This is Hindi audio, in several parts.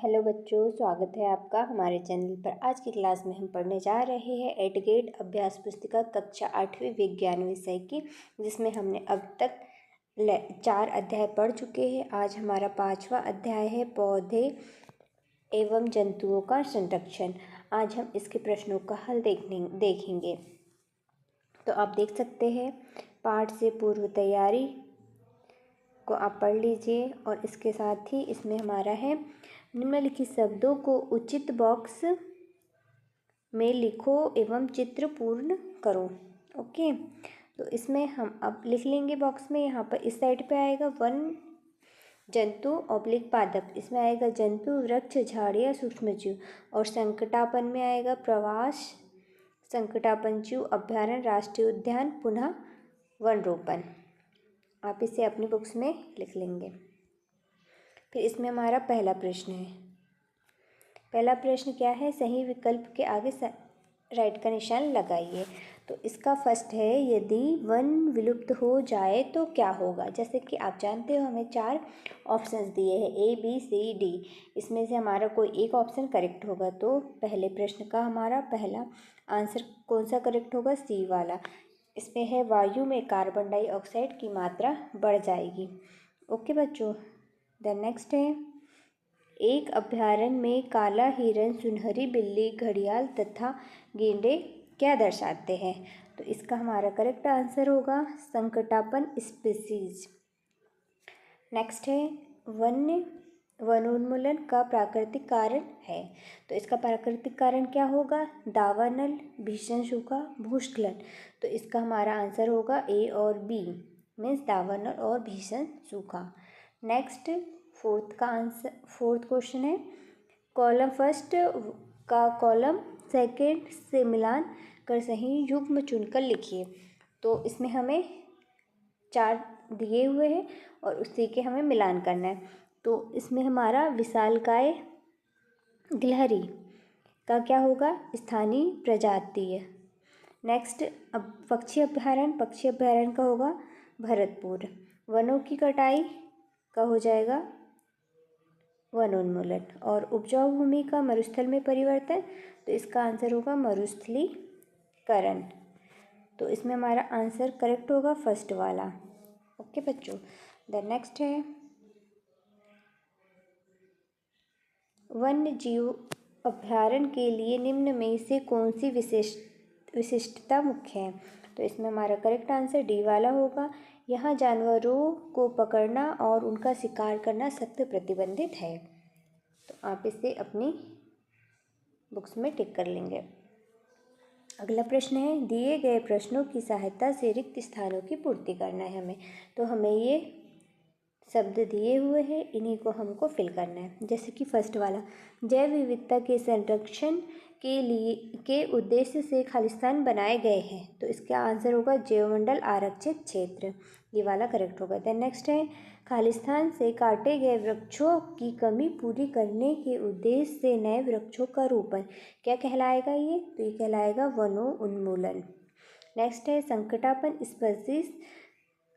हेलो बच्चों, स्वागत है आपका हमारे चैनल पर। आज की क्लास में हम पढ़ने जा रहे हैं एडगेड अभ्यास पुस्तिका कक्षा 8वीं विज्ञान विषय की, जिसमें हमने अब तक 4 अध्याय पढ़ चुके हैं। आज हमारा 5वां अध्याय है पौधे एवं जंतुओं का संरक्षण। आज हम इसके प्रश्नों का हल देखेंगे। तो आप देख सकते हैं, पाठ से पूर्व तैयारी को आप पढ़ लीजिए। और इसके साथ ही इसमें हमारा है निम्नलिखित शब्दों को उचित बॉक्स में लिखो एवं चित्र पूर्ण करो। ओके, तो इसमें हम अब लिख लेंगे बॉक्स में। यहाँ पर इस साइड पे आएगा वन जंतु ऑब्लिक पादप, इसमें आएगा जंतु, वृक्ष, झाड़ियाँ, सूक्ष्मजीव। और संकटापन में आएगा प्रवास, संकटापन जीव, अभ्यारण्य, राष्ट्रीय उद्यान, पुनः वन रोपण। आप इसे अपनी बुक्स में लिख लेंगे। फिर इसमें हमारा पहला प्रश्न है। पहला प्रश्न क्या है? सही विकल्प के आगे राइट का निशान लगाइए। तो इसका फर्स्ट है, यदि वन विलुप्त हो जाए तो क्या होगा। जैसे कि आप जानते हो, हमें 4 ऑप्शंस दिए हैं, A, B, C, D। इसमें से हमारा कोई एक ऑप्शन करेक्ट होगा। तो पहले प्रश्न का हमारा पहला आंसर कौन सा करेक्ट होगा? C वाला। इसमें है वायु में कार्बन डाइऑक्साइड की मात्रा बढ़ जाएगी। ओके बच्चों, देन नेक्स्ट है, एक अभ्यारण्य में काला हिरण, सुनहरी बिल्ली, घड़ियाल तथा गेंडे क्या दर्शाते हैं। तो इसका हमारा करेक्ट आंसर होगा संकटापन स्पीसीज। नेक्स्ट है, वनोन्मूलन का प्राकृतिक कारण है। तो इसका प्राकृतिक कारण क्या होगा? दावानल, भीषण सूखा, भूस्खलन। तो इसका हमारा आंसर होगा A और B, मीन्स दावानल और भीषण सूखा। नेक्स्ट फोर्थ क्वेश्चन है, कॉलम फर्स्ट का कॉलम सेकंड से मिलान कर सही युग्म चुनकर लिखिए। तो इसमें हमें 4 दिए हुए हैं और उसी के हमें मिलान करना है। तो इसमें हमारा विशालकाय गिलहरी का क्या होगा? स्थानीय प्रजातीय। नेक्स्ट, अब पक्षी अभ्यारण्य का होगा भरतपुर। वनों की कटाई का हो जाएगा वनोन्मूलन। और उपजाऊ भूमि का मरुस्थल में परिवर्तन, तो इसका आंसर होगा मरुस्थलीकरण। तो इसमें हमारा आंसर करेक्ट होगा फर्स्ट वाला। ओके बच्चों, देन नेक्स्ट है, वन्य जीव अभ्यारण्य के लिए निम्न में से कौन सी विशिष्टता मुख्य है। तो इसमें हमारा करेक्ट आंसर D वाला होगा। यहाँ जानवरों को पकड़ना और उनका शिकार करना सख्त प्रतिबंधित है। तो आप इसे अपनी बुक्स में टिक कर लेंगे। अगला प्रश्न है, दिए गए प्रश्नों की सहायता से रिक्त स्थानों की पूर्ति करना है हमें। तो हमें ये शब्द दिए हुए हैं, इन्हीं को हमको फिल करना है। जैसे कि फर्स्ट वाला, जैव विविधता के संरक्षण के उद्देश्य से खालिस्तान बनाए गए हैं। तो इसका आंसर होगा जैवमंडल आरक्षित क्षेत्र, ये वाला करेक्ट होगा। देन नेक्स्ट है, खालिस्तान से काटे गए वृक्षों की कमी पूरी करने के उद्देश्य से नए वृक्षों का रोपण क्या कहलाएगा ये? तो ये कहलाएगा वनोन्मूलन। नेक्स्ट है, संकटापन स्पीशीज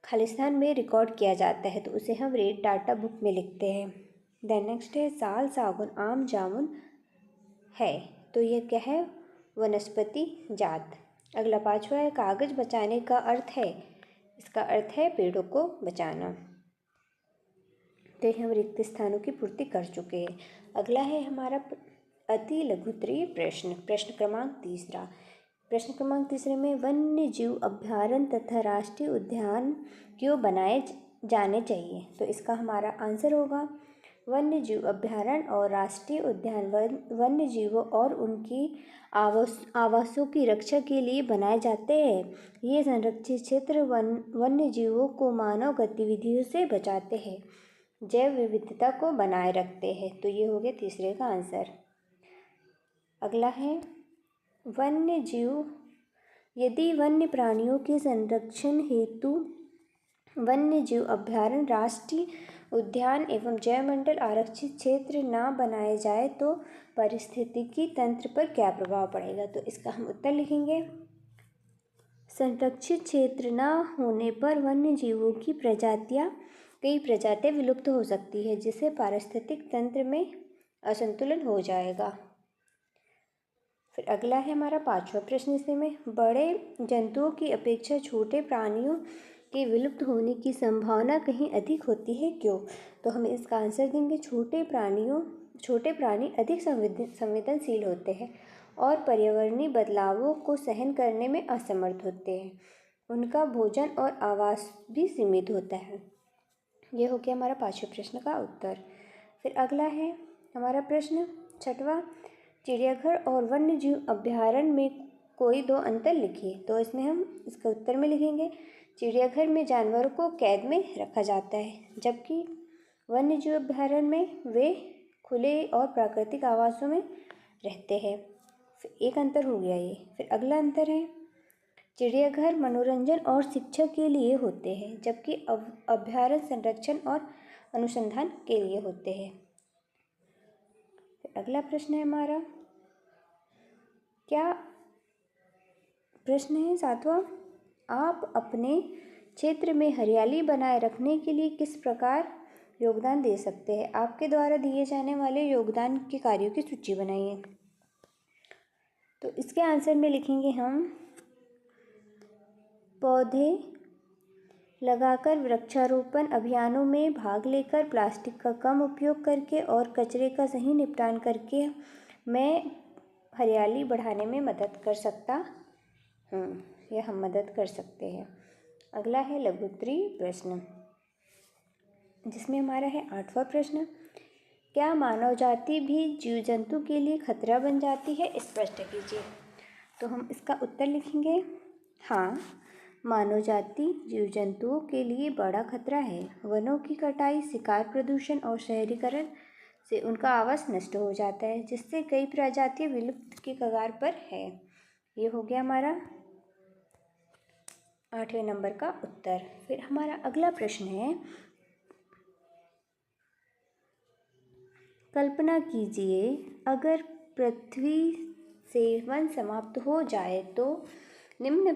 खालिस्तान में रिकॉर्ड किया जाता है, तो उसे हम रेड डाटा बुक में लिखते हैं। देन नेक्स्ट है, साल, सागौन, आम, जामुन है। तो ये क्या है? वनस्पति जात। अगला 5वां है, कागज बचाने का अर्थ है। इसका अर्थ है पेड़ों को बचाना। तो हम रिक्त स्थानों की पूर्ति कर चुके हैं। अगला है हमारा अति लघुत्तरीय प्रश्न, प्रश्न क्रमांक 3। प्रश्न क्रमांक 3 में वन्य जीव अभ्यारण्य तथा राष्ट्रीय उद्यान क्यों बनाए जाने चाहिए। तो इसका हमारा आंसर होगा, वन्य जीव अभ्यारण्य और राष्ट्रीय उद्यान वन्य जीवों और उनकी आवासों की रक्षा के लिए बनाए जाते हैं। ये संरक्षित क्षेत्र वन्य जीवों को मानव गतिविधियों से बचाते हैं, जैव विविधता को बनाए रखते हैं। तो ये हो गया तीसरे का आंसर। अगला है, वन्य जीव, यदि वन्य प्राणियों के संरक्षण हेतु वन्य जीव अभ्यारण्य, राष्ट्रीय उद्यान एवं जैवमंडल आरक्षित क्षेत्र न बनाए जाए तो पारिस्थितिकी तंत्र पर क्या प्रभाव पड़ेगा। तो इसका हम उत्तर लिखेंगे, संरक्षित क्षेत्र न होने पर वन्य जीवों की कई प्रजातियां विलुप्त हो सकती है, जिससे पारिस्थितिक तंत्र में असंतुलन हो जाएगा। फिर अगला है हमारा 5वां प्रश्न। इसमें बड़े जंतुओं की अपेक्षा छोटे प्राणियों के विलुप्त होने की संभावना कहीं अधिक होती है, क्यों? तो हम इसका आंसर देंगे छोटे प्राणी अधिक संवेदनशील होते हैं और पर्यावरणीय बदलावों को सहन करने में असमर्थ होते हैं। उनका भोजन और आवास भी सीमित होता है। ये हो गया हमारा 5वें प्रश्न का उत्तर। फिर अगला है हमारा प्रश्न 6वां। चिड़ियाघर और वन्य जीव अभ्यारण्य में कोई दो अंतर लिखिए। तो इसमें हम इसका उत्तर में लिखेंगे चिड़ियाघर में जानवरों को कैद में रखा जाता है, जबकि वन्य जीव अभ्यारण्य में वे खुले और प्राकृतिक आवासों में रहते हैं। एक अंतर हो गया ये। फिर अगला अंतर है चिड़ियाघर मनोरंजन और शिक्षा के लिए होते हैं, जबकि अभ्यारण्य संरक्षण और अनुसंधान के लिए होते हैं। फिर अगला प्रश्न है हमारा क्या प्रश्न है 7वां। आप अपने क्षेत्र में हरियाली बनाए रखने के लिए किस प्रकार योगदान दे सकते हैं? आपके द्वारा दिए जाने वाले योगदान के कार्यों की सूची बनाइए। तो इसके आंसर में लिखेंगे हम पौधे लगाकर, वृक्षारोपण अभियानों में भाग लेकर, प्लास्टिक का कम उपयोग करके और कचरे का सही निपटान करके मैं हरियाली बढ़ाने में मदद कर सकता हूँ। यह हम मदद कर सकते हैं। अगला है लघु उत्तरीय प्रश्न, जिसमें हमारा है 8वां प्रश्न। क्या मानव जाति भी जीव जंतु के लिए खतरा बन जाती है? स्पष्ट कीजिए। तो हम इसका उत्तर लिखेंगे हाँ, मानव जाति जीव जंतुओं के लिए बड़ा खतरा है। वनों की कटाई, शिकार, प्रदूषण और शहरीकरण से उनका आवास नष्ट हो जाता है, जिससे कई प्रजातियां विलुप्त के कगार पर है। ये हो गया हमारा 8वें नंबर का उत्तर। फिर हमारा अगला प्रश्न है कल्पना कीजिए अगर पृथ्वी से वन समाप्त हो जाए तो निम्न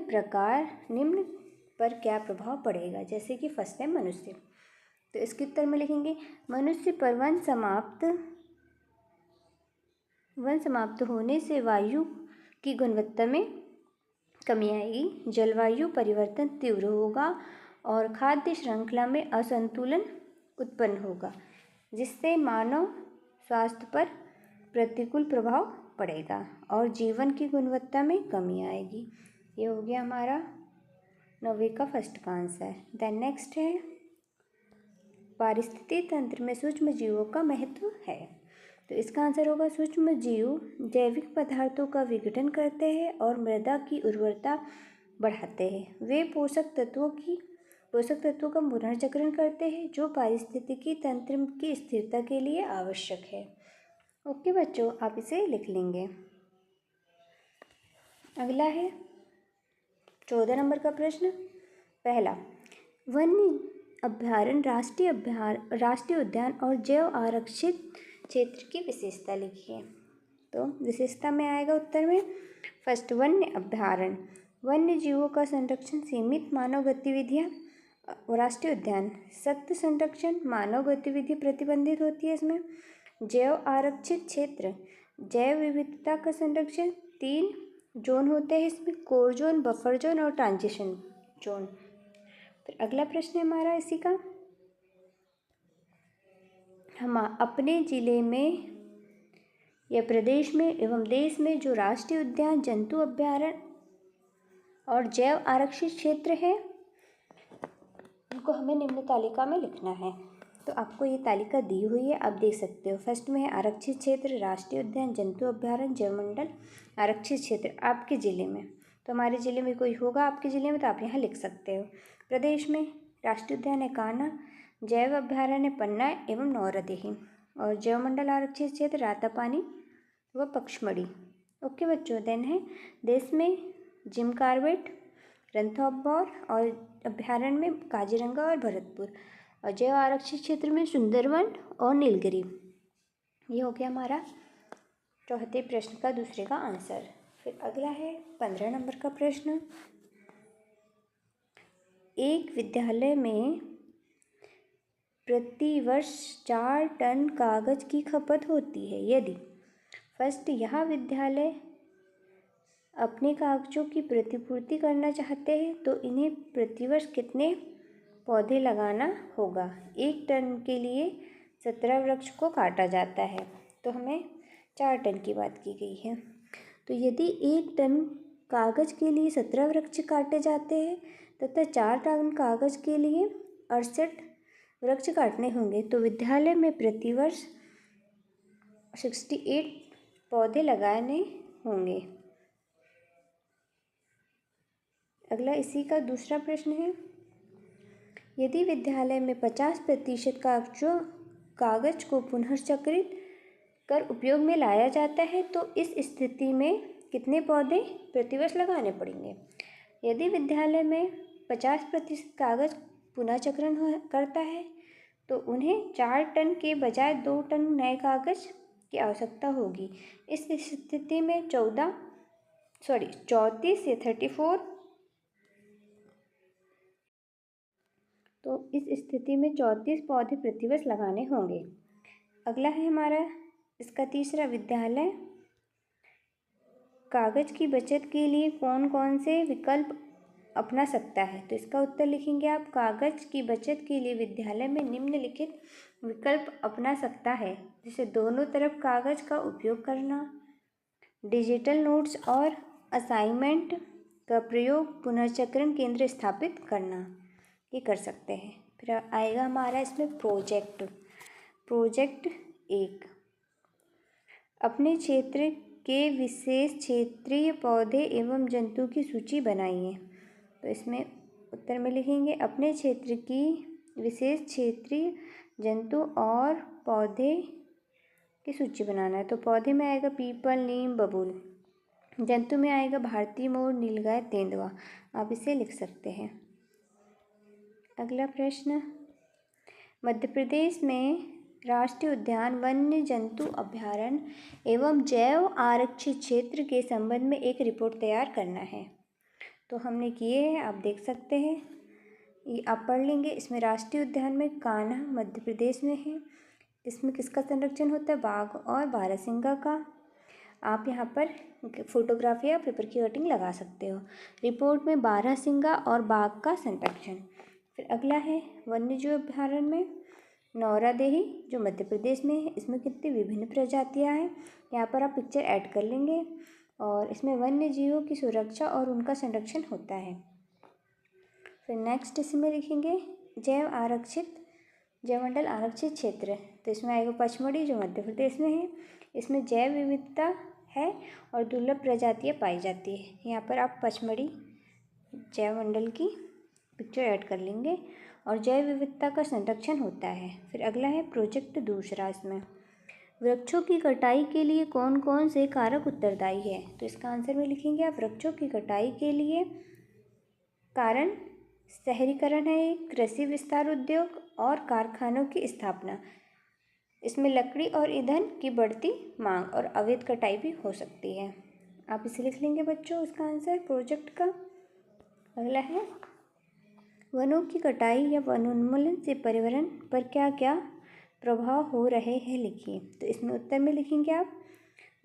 पर क्या प्रभाव पड़ेगा? जैसे कि फर्स्ट है मनुष्य। तो इसके उत्तर में लिखेंगे मनुष्य पर वन समाप्त होने से वायु की गुणवत्ता में कमी आएगी, जलवायु परिवर्तन तीव्र होगा और खाद्य श्रृंखला में असंतुलन उत्पन्न होगा, जिससे मानव स्वास्थ्य पर प्रतिकूल प्रभाव पड़ेगा और जीवन की गुणवत्ता में कमी आएगी। ये हो गया हमारा 9वीं का फर्स्ट का आंसर। देन नेक्स्ट है पारिस्थितिकी तंत्र में सूक्ष्म जीवों का महत्व है। तो इसका आंसर होगा सूक्ष्म जीव जैविक पदार्थों का विघटन करते हैं और मृदा की उर्वरता बढ़ाते हैं। वे पोषक तत्वों का पुनर्चक्रण करते हैं, जो पारिस्थितिकी तंत्र की स्थिरता के लिए आवश्यक है। ओके बच्चों, आप इसे लिख लेंगे। अगला है 14 नंबर का प्रश्न। पहला, वन्य अभ्यारण्य, राष्ट्रीय उद्यान और जैव आरक्षित क्षेत्र की विशेषता लिखिए। तो विशेषता में आएगा उत्तर में फर्स्ट वन्य अभ्यारण्य, वन्य जीवों का संरक्षण, सीमित मानव गतिविधियाँ। राष्ट्रीय उद्यान, सख्त संरक्षण, मानव गतिविधि प्रतिबंधित होती है इसमें। जैव आरक्षित क्षेत्र, जैव विविधता का संरक्षण। 3 जोन होते हैं इसमें, कोर जोन, बफर जोन और ट्रांजिशन जोन। फिर अगला प्रश्न है हमारा इसी का, हम अपने जिले में या प्रदेश में एवं देश में जो राष्ट्रीय उद्यान, जंतु अभ्यारण्य और जैव आरक्षित क्षेत्र है, उनको हमें निम्न तालिका में लिखना है। तो आपको ये तालिका दी हुई है, आप देख सकते हो। फर्स्ट में है आरक्षित क्षेत्र, राष्ट्रीय उद्यान, जंतु अभ्यारण्य, जैवमंडल, आरक्षित क्षेत्र आपके ज़िले में। तो हमारे ज़िले में कोई होगा आपके ज़िले में तो आप यहाँ लिख सकते हो। प्रदेश में राष्ट्रीय उद्यान है कान्हा, जैव अभ्यारण्य पन्ना एवं नौरदेही और जैवमंडल आरक्षित क्षेत्र रातापानी व पचमढ़ी। ओके बच्चों, देन है देश में जिम कॉर्बेट, रणथंभौर और अभ्यारण्य में काजीरंगा और भरतपुर और जैव आरक्षित क्षेत्र में सुंदरवन और नीलगिरी। ये हो गया हमारा चौथे प्रश्न का दूसरे का आंसर। फिर अगला है 15 नंबर का प्रश्न। एक विद्यालय में प्रतिवर्ष 4 टन कागज की खपत होती है। यदि फर्स्ट यह विद्यालय अपने कागजों की प्रतिपूर्ति करना चाहते हैं तो इन्हें प्रतिवर्ष कितने पौधे लगाना होगा। 1 टन के लिए 17 वृक्ष को काटा जाता है, तो हमें 4 टन की बात की गई है। तो यदि 1 टन कागज के लिए 17 वृक्ष काटे जाते हैं तथा 4 टन कागज के लिए 68 वृक्ष काटने होंगे, तो विद्यालय में प्रतिवर्ष 68 पौधे लगाने होंगे। अगला इसी का दूसरा प्रश्न है, यदि विद्यालय में 50% कागज को पुनर्चक्रित कर उपयोग में लाया जाता है तो इस स्थिति में कितने पौधे प्रतिवर्ष लगाने पड़ेंगे। यदि विद्यालय में 50% कागज पुनर्चक्रण करता है तो उन्हें 4 टन के बजाय 2 टन नए कागज की आवश्यकता होगी। इस स्थिति में 34 से 34 तो इस स्थिति में 34 पौधे प्रतिवर्ष लगाने होंगे। अगला है हमारा इसका तीसरा, विद्यालय कागज की बचत के लिए कौन कौन से विकल्प अपना सकता है। तो इसका उत्तर लिखेंगे आप, कागज की बचत के लिए विद्यालय में निम्नलिखित विकल्प अपना सकता है, जैसे दोनों तरफ कागज का उपयोग करना, डिजिटल नोट्स और असाइनमेंट का प्रयोग, पुनर्चक्रण केंद्र स्थापित करना, ये कर सकते हैं। फिर आएगा हमारा इसमें प्रोजेक्ट 1, अपने क्षेत्र के विशेष क्षेत्रीय पौधे एवं जंतु की सूची बनाइए। तो इसमें उत्तर में लिखेंगे, अपने क्षेत्र की विशेष क्षेत्रीय जंतु और पौधे की सूची बनाना है। तो पौधे में आएगा पीपल, नीम, बबूल। जंतु में आएगा भारतीय मोर, नीलगाय, तेंदुआ। आप इसे लिख सकते हैं। अगला प्रश्न, मध्य प्रदेश में राष्ट्रीय उद्यान, वन्य जंतु अभयारण्य एवं जैव आरक्षित क्षेत्र के संबंध में एक रिपोर्ट तैयार करना है। तो हमने किए हैं, आप देख सकते हैं, ये आप पढ़ लेंगे। इसमें राष्ट्रीय उद्यान में कान्हा मध्य प्रदेश में है। इसमें किसका संरक्षण होता है, बाघ और बारहसिंगा का। आप यहाँ पर फोटोग्राफी या पेपर की कटिंग लगा सकते हो। रिपोर्ट में बारहसिंगा और बाघ का संरक्षण। फिर अगला है वन्यजीव अभयारण्य में नौरादेही जो मध्य प्रदेश में है, इसमें कितनी विभिन्न प्रजातियां हैं, यहाँ पर आप पिक्चर ऐड कर लेंगे। और इसमें वन्य जीवों की सुरक्षा और उनका संरक्षण होता है। फिर नेक्स्ट इसमें लिखेंगे जैवमंडल आरक्षित क्षेत्र। तो इसमें आएगा पचमढ़ी जो मध्य प्रदेश में है। इसमें जैव विविधता है और दुर्लभ प्रजातियाँ पाई जाती है। यहाँ पर आप पचमढ़ी जैवमंडल की पिक्चर ऐड कर लेंगे और जैव विविधता का संरक्षण होता है। फिर अगला है प्रोजेक्ट दूसरा, इसमें वृक्षों की कटाई के लिए कौन कौन से कारक उत्तरदायी है। तो इसका आंसर में लिखेंगे आप, वृक्षों की कटाई के लिए कारण शहरीकरण है, कृषि विस्तार उद्योग और कारखानों की स्थापना। इसमें लकड़ी और ईंधन की बढ़ती मांग और अवैध कटाई भी हो सकती है। आप इसे लिख लेंगे बच्चों, इसका आंसर प्रोजेक्ट का। अगला है वनों की कटाई या वनोन्मूलन से पर्यावरण पर क्या क्या प्रभाव हो रहे हैं, लिखिए। तो इसमें उत्तर में लिखेंगे आप,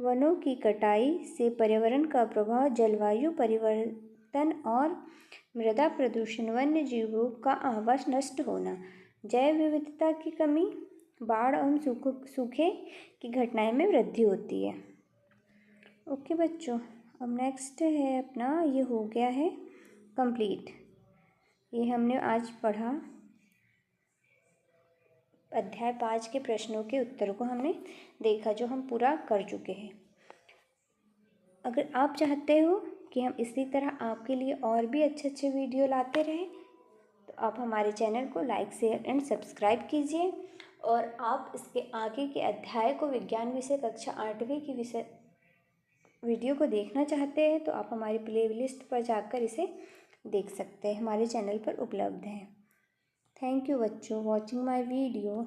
वनों की कटाई से पर्यावरण का प्रभाव जलवायु परिवर्तन और मृदा प्रदूषण, वन्य जीवों का आवास नष्ट होना, जैव विविधता की कमी, बाढ़ और सूखे की घटनाएं में वृद्धि होती है। ओके बच्चों, अब नेक्स्ट है अपना, ये हो गया है कंप्लीट। ये हमने आज पढ़ा अध्याय 5 के प्रश्नों के उत्तर को हमने देखा, जो हम पूरा कर चुके हैं। अगर आप चाहते हो कि हम इसी तरह आपके लिए और भी अच्छे अच्छे वीडियो लाते रहें तो आप हमारे चैनल को लाइक, शेयर एंड सब्सक्राइब कीजिए। और आप इसके आगे के अध्याय को, विज्ञान विषय कक्षा 8वीं की विषय वीडियो को देखना चाहते हैं तो आप हमारी प्लेलिस्ट पर जाकर इसे देख सकते हैं, हमारे चैनल पर उपलब्ध है। थैंक यू बच्चों वॉचिंग माय वीडियो।